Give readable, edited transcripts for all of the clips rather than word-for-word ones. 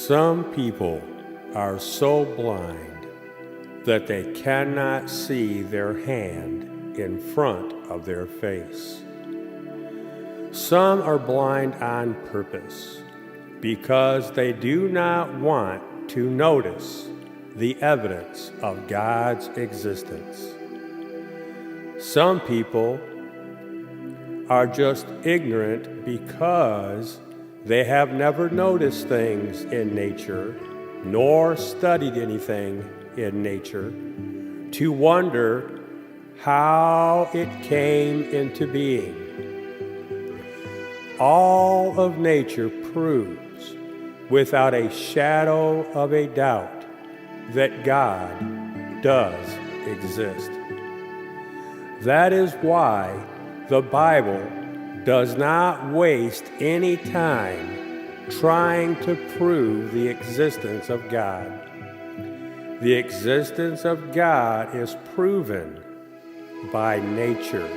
Some people are so blind that they cannot see their hand in front of their face. Some are blind on purpose because they do not want to notice the evidence of God's existence. Some people are just ignorant because they have never noticed things in nature, nor studied anything in nature, to wonder how it came into being. All of nature proves, without a shadow of a doubt, that God does exist. That is why the Bible does not waste any time trying to prove the existence of God. The existence of God is proven by nature.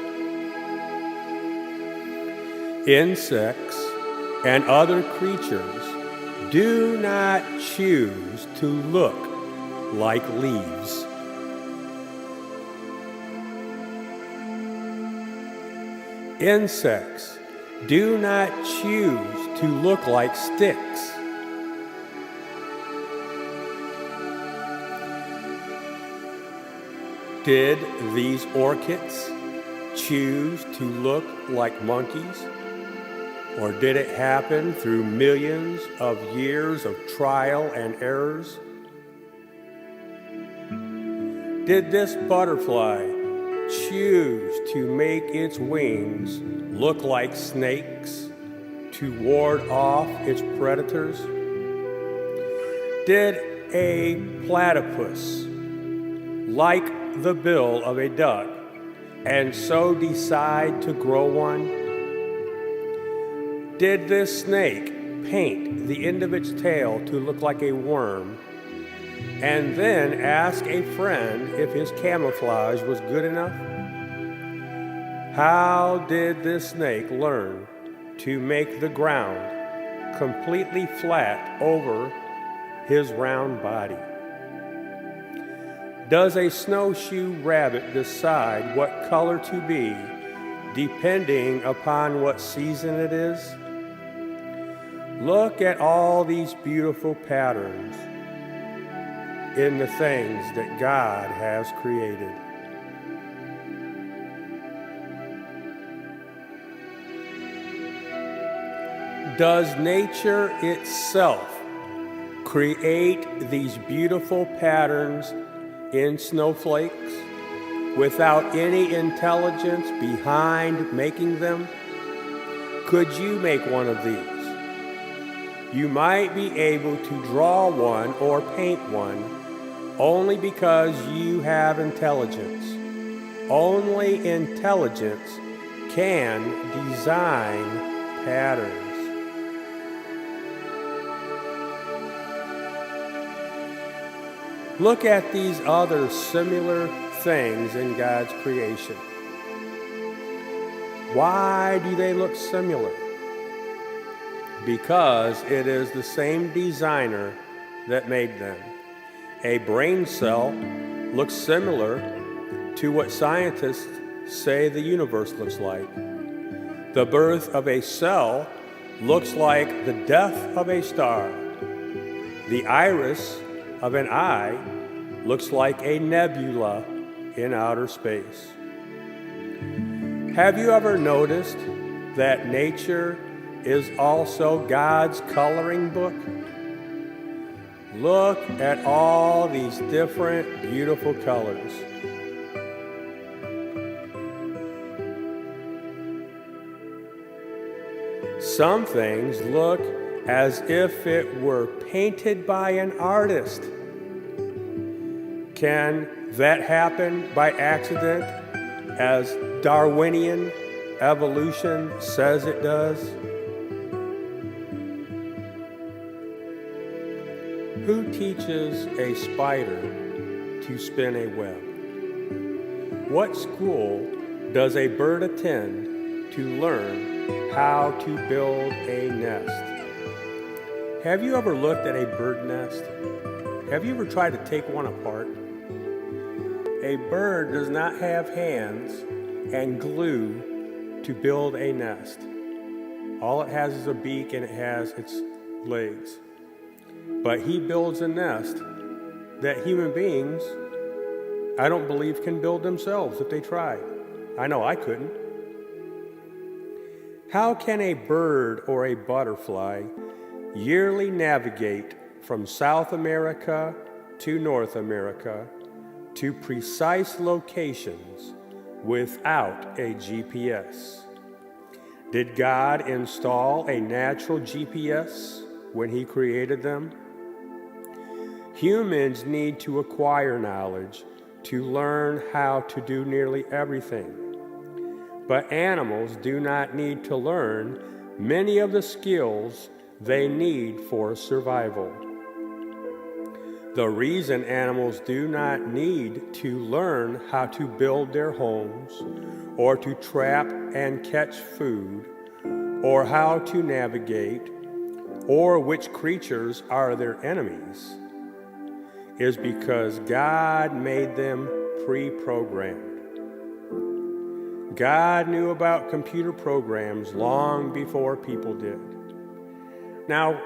Insects and other creatures do not choose to look like leaves. Insects do not choose to look like sticks. Did these orchids choose to look like monkeys? Or did it happen through millions of years of trial and errors? Did this butterfly choose to make its wings look like snakes to ward off its predators? Did a platypus like the bill of a duck and so decide to grow one? Did this snake paint the end of its tail to look like a worm and then ask a friend if his camouflage was good enough? How did this snake learn to make the ground completely flat over his round body? Does a snowshoe rabbit decide what color to be depending upon what season it is? Look at all these beautiful patterns in the things that God has created. Does nature itself create these beautiful patterns in snowflakes without any intelligence behind making them? Could you make one of these? You might be able to draw one or paint one only because you have intelligence. Only intelligence can design patterns. Look at these other similar things in God's creation. Why do they look similar? Because it is the same designer that made them. A brain cell looks similar to what scientists say the universe looks like. The birth of a cell looks like the death of a star. The iris of an eye looks like a nebula in outer space. Have you ever noticed that nature is also God's coloring book? Look at all these different beautiful colors. Some things look as if it were painted by an artist. Can that happen by accident, as Darwinian evolution says it does? Who teaches a spider to spin a web? What school does a bird attend to learn how to build a nest? Have you ever looked at a bird nest? Have you ever tried to take one apart? A bird does not have hands and glue to build a nest. All it has is a beak and it has its legs. But he builds a nest that human beings, I don't believe, can build themselves if they tried. I know I couldn't. How can a bird or a butterfly yearly navigate from South America to North America to precise locations without a GPS? Did God install a natural GPS when He created them? Humans need to acquire knowledge to learn how to do nearly everything. But animals do not need to learn many of the skills they need for survival. The reason animals do not need to learn how to build their homes, or to trap and catch food, or how to navigate, or which creatures are their enemies, is because God made them pre-programmed. God knew about computer programs long before people did. Now,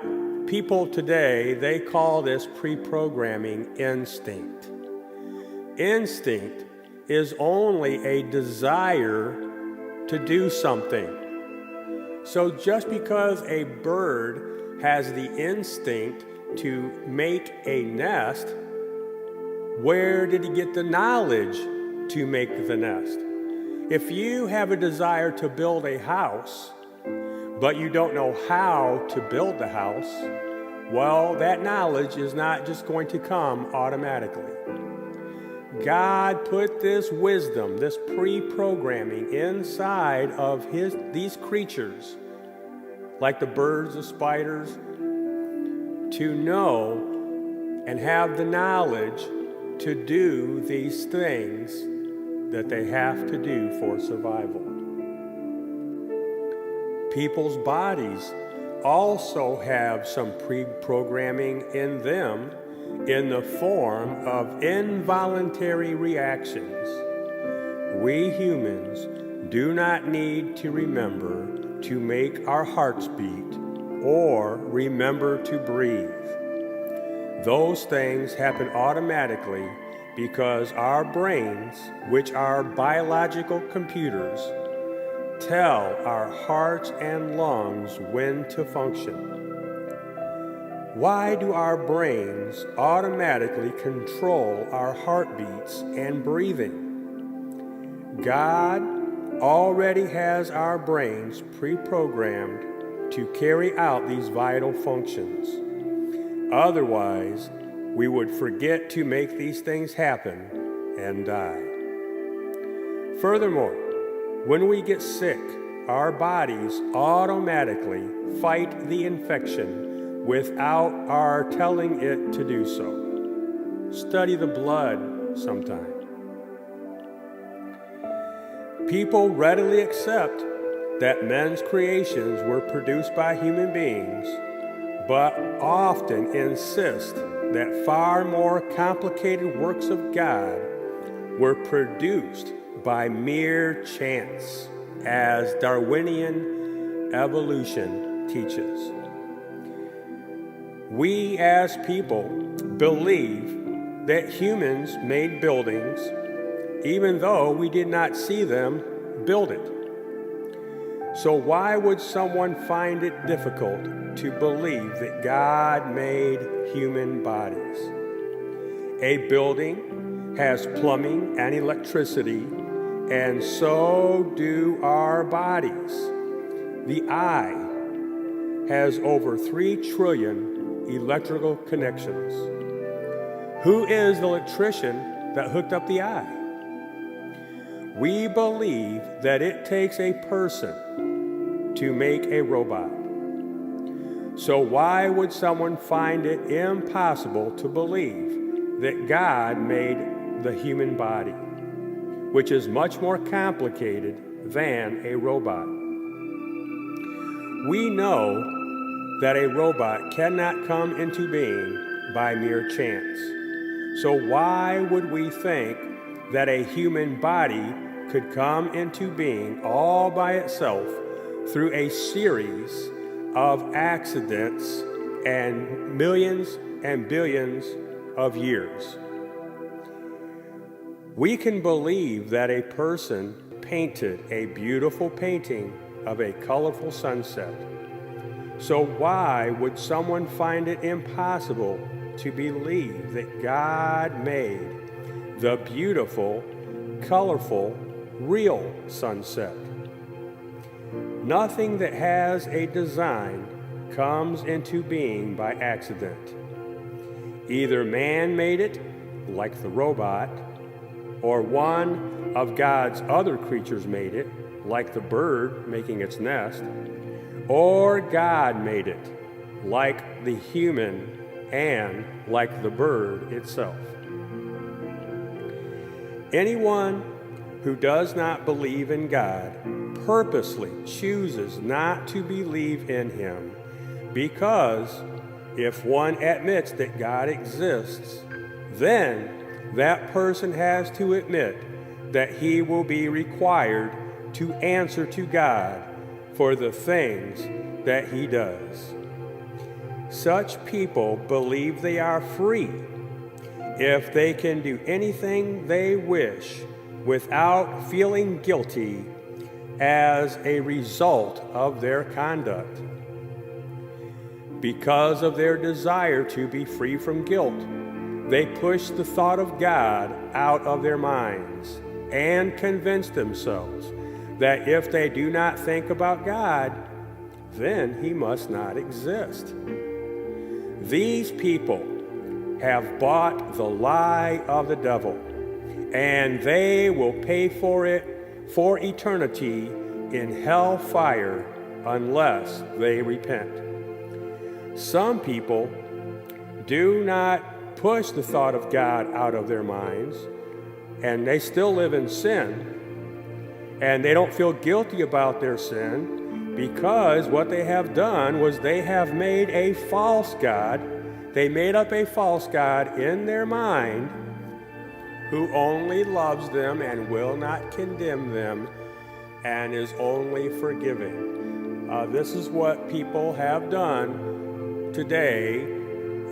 people today, they call this pre-programming instinct. Instinct is only a desire to do something. So just because a bird has the instinct to make a nest, where did he get the knowledge to make the nest? If you have a desire to build a house, but you don't know how to build the house, well, that knowledge is not just going to come automatically. God put this wisdom, this pre-programming inside of these creatures, like the birds, the spiders, to know and have the knowledge to do these things that they have to do for survival. People's bodies also have some pre-programming in them in the form of involuntary reactions. We humans do not need to remember to make our hearts beat or remember to breathe. Those things happen automatically because our brains, which are biological computers, tell our hearts and lungs when to function. Why do our brains automatically control our heartbeats and breathing? God already has our brains pre-programmed to carry out these vital functions. Otherwise, we would forget to make these things happen and die. Furthermore, when we get sick, our bodies automatically fight the infection without our telling it to do so. Study the blood sometime. People readily accept that men's creations were produced by human beings, but often insist that far more complicated works of God were produced by mere chance, as Darwinian evolution teaches. We as people believe that humans made buildings even though we did not see them build it. So why would someone find it difficult to believe that God made human bodies? A building has plumbing and electricity, and so do our bodies. The eye has over 3 trillion electrical connections. Who is the electrician that hooked up the eye? We believe that it takes a person to make a robot. So why would someone find it impossible to believe that God made the human body, which is much more complicated than a robot? We know that a robot cannot come into being by mere chance. So why would we think that a human body could come into being all by itself through a series of accidents and millions and billions of years? We can believe that a person painted a beautiful painting of a colorful sunset. So why would someone find it impossible to believe that God made the beautiful, colorful, real sunset? Nothing that has a design comes into being by accident. Either man made it, like the robot, or one of God's other creatures made it, like the bird making its nest, or God made it, like the human and like the bird itself. Anyone who does not believe in God purposely chooses not to believe in Him, because if one admits that God exists, then that person has to admit that he will be required to answer to God for the things that he does. Such people believe they are free if they can do anything they wish without feeling guilty as a result of their conduct. Because of their desire to be free from guilt, they push the thought of God out of their minds and convince themselves that if they do not think about God, then He must not exist. These people have bought the lie of the devil, and they will pay for it for eternity in hell fire unless they repent. Some people do not push the thought of God out of their minds, and they still live in sin, and they don't feel guilty about their sin because what they have done was they have made a false God. They made up a false God in their mind who only loves them and will not condemn them and is only forgiving. This is what people have done today,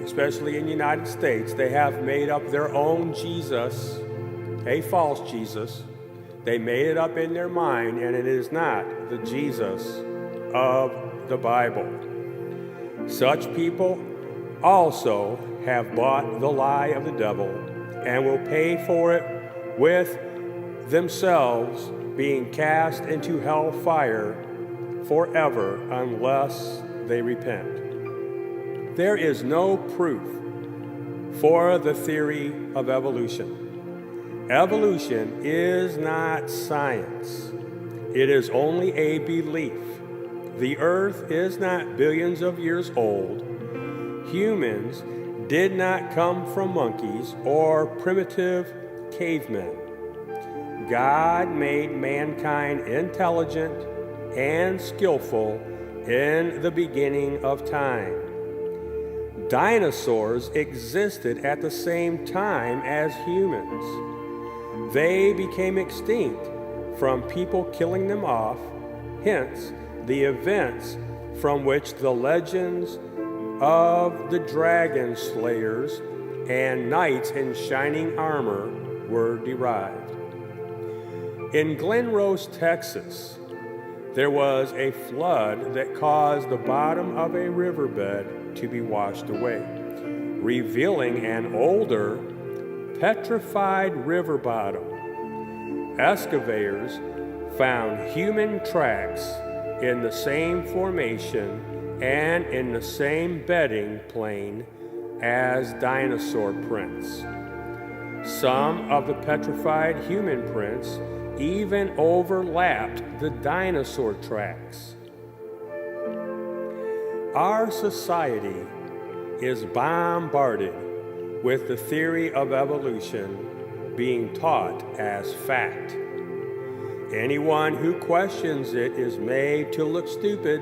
especially in the United States. They have made up their own Jesus, a false Jesus. They made it up in their mind, and it is not the Jesus of the Bible. Such people also have bought the lie of the devil and will pay for it with themselves being cast into hell fire forever unless they repent. There is no proof for the theory of evolution. Evolution is not science. It is only a belief. The earth is not billions of years old. Humans did not come from monkeys or primitive cavemen. God made mankind intelligent and skillful in the beginning of time. Dinosaurs existed at the same time as humans. They became extinct from people killing them off, hence the events from which the legends of the dragon slayers and knights in shining armor were derived. In Glen Rose, Texas, there was a flood that caused the bottom of a riverbed to be washed away, revealing an older, petrified river bottom. Excavators found human tracks in the same formation and in the same bedding plane as dinosaur prints. Some of the petrified human prints even overlapped the dinosaur tracks. Our society is bombarded with the theory of evolution being taught as fact. Anyone who questions it is made to look stupid.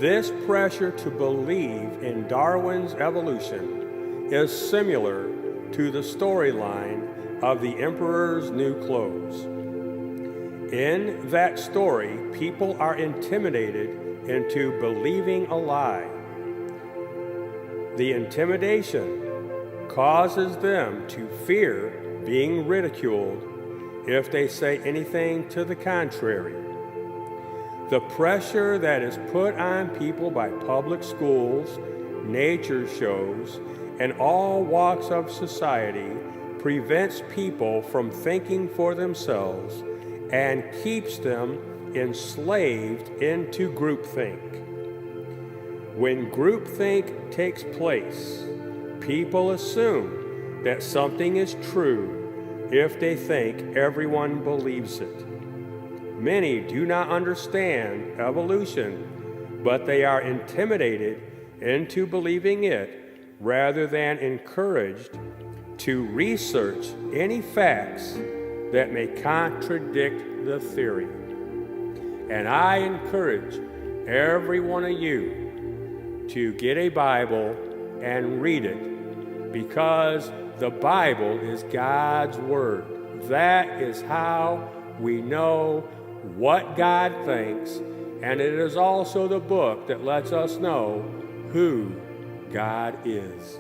This pressure to believe in Darwin's evolution is similar to the storyline of the Emperor's New Clothes. In that story, people are intimidated into believing a lie. The intimidation causes them to fear being ridiculed if they say anything to the contrary. The pressure that is put on people by public schools, nature shows, and all walks of society prevents people from thinking for themselves and keeps them enslaved into groupthink. When groupthink takes place, people assume that something is true if they think everyone believes it. Many do not understand evolution, but they are intimidated into believing it rather than encouraged to research any facts that may contradict the theory. And I encourage every one of you to get a Bible and read it, because the Bible is God's Word. That is how we know what God thinks, and it is also the book that lets us know who God is.